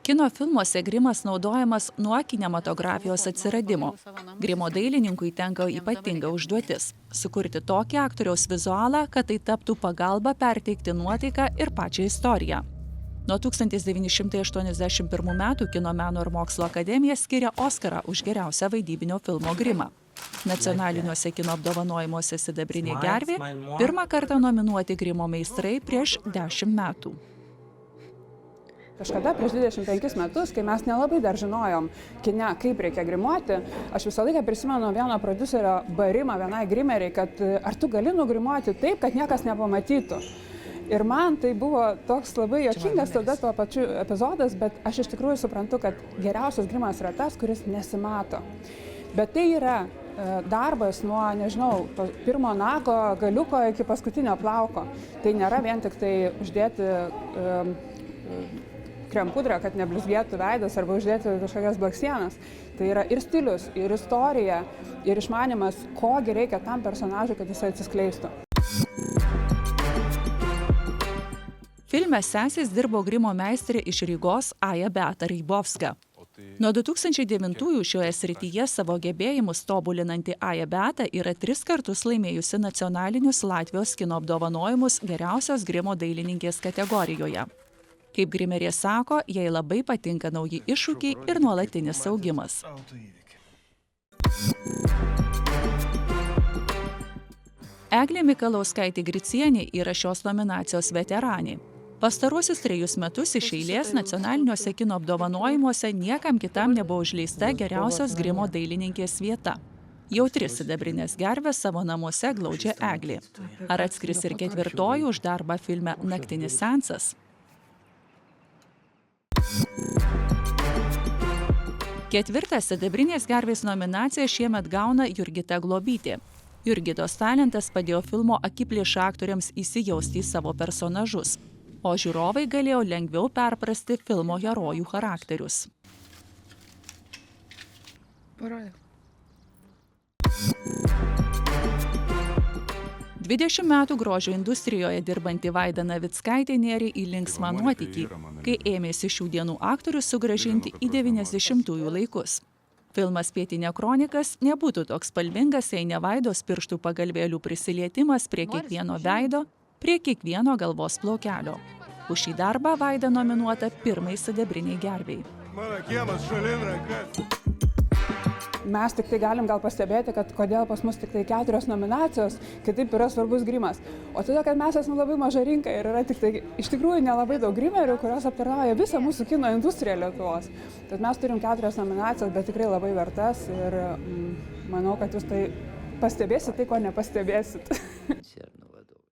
Kino filmuose grimas naudojamas nuo kinematografijos atsiradimo. Grimo dailininkui tenka ypatinga užduotis – sukurti tokį aktoriaus vizualą, kad tai taptų pagalba perteikti nuotaiką ir pačią istoriją. Nuo 1981 metų Kino meno ir mokslo akademija skiria Oskarą už geriausią vaidybinio filmo grimą. Nacionaliniuose kino apdovanojimuose Sidabrinė gervė pirmą kartą nominuoti grimo meistrai prieš 10 metų. Kažkada prieš 25 metus, kai mes nelabai dar žinojom kine, kaip reikia grimuoti, aš visą laiką prisimenu vieno prodiuserio barimą vienai grimeriai, kad ar tu gali nugrimuoti taip, kad niekas nepamatytų. Ir man tai buvo toks labai juokingas tada tuo pačiu epizodas, bet aš iš tikrųjų suprantu, kad geriausias grimas yra tas, kuris nesimato. Bet tai yra darbas nuo, nežinau, pirmo nago galiuko iki paskutinio plauko. Tai nėra vien tik tai uždėti krempudrą, kad neblizgėtų veidas arba uždėti kažkokias blakstienas. Tai yra ir stilius, ir istorija, ir išmanimas, kogi reikia tam personažui, kad jisai atsiskleistų. Filme sesės dirbo grimo meistrė iš Rygos Aja Beata Rybovska. Nuo 2009-ųjų šioje srityje savo gebėjimus tobulinanti Aja Beata yra 3 kartus laimėjusi nacionalinius Latvijos kino apdovanojimus geriausios grimo dailininkės kategorijoje. Kaip grimerė sako, jai labai patinka nauji iššūkiai ir nuolatinis augimas. Eglė Mikalauskaitė Gricienė yra šios nominacijos veteranė. Pastaruosius 3 metus iš eilės nacionaliniuose kino apdovanojimuose niekam kitam nebuvo užleista geriausios grimo dailininkės vieta. Jau 3 sidabrinės gervės savo namuose glaudžia Eglė. Ar atskris ir 4. už darbą filme Naktinis seansas? 4. sidabrinės gervės nominaciją šiemet gauna Jurgita Globytė. Jurgitos talentas padėjo filmo akiplėša aktoriams įsijausti į savo personažus, o žiūrovai galėjo lengviau perprasti filmo herojų charakterius. 20 metų grožio industrijoje dirbanti Vaida Navickaitė nėrė į linksmą nuotykį, kai ėmėsi šių dienų aktorius sugrąžinti į 90-ųjų laikus. Filmas Pietinė kronikas nebūtų toks spalvingas, jei ne Vaidos pirštų pagalvėlių prisilietimas prie kiekvieno veido, prie kiekvieno galvos plaukelio. Už šį darbą Vaida nominuota 1. sidabriniai gervei. Mano kiemas šalin rankas. Mes tik tai galim gal pastebėti, kad kodėl pas mus tik tai 4 nominacijos, kai taip yra svarbus grimas. O todėl, kad mes esame labai maža rinka ir yra tik tai iš tikrųjų nelabai daug grimerių, kurios aptarnauja visą mūsų kino industriją Lietuvos. Tad mes turim 4 nominacijos, bet tikrai labai vertas ir manau, kad jūs tai pastebėsit tai, ko nepastebėsit.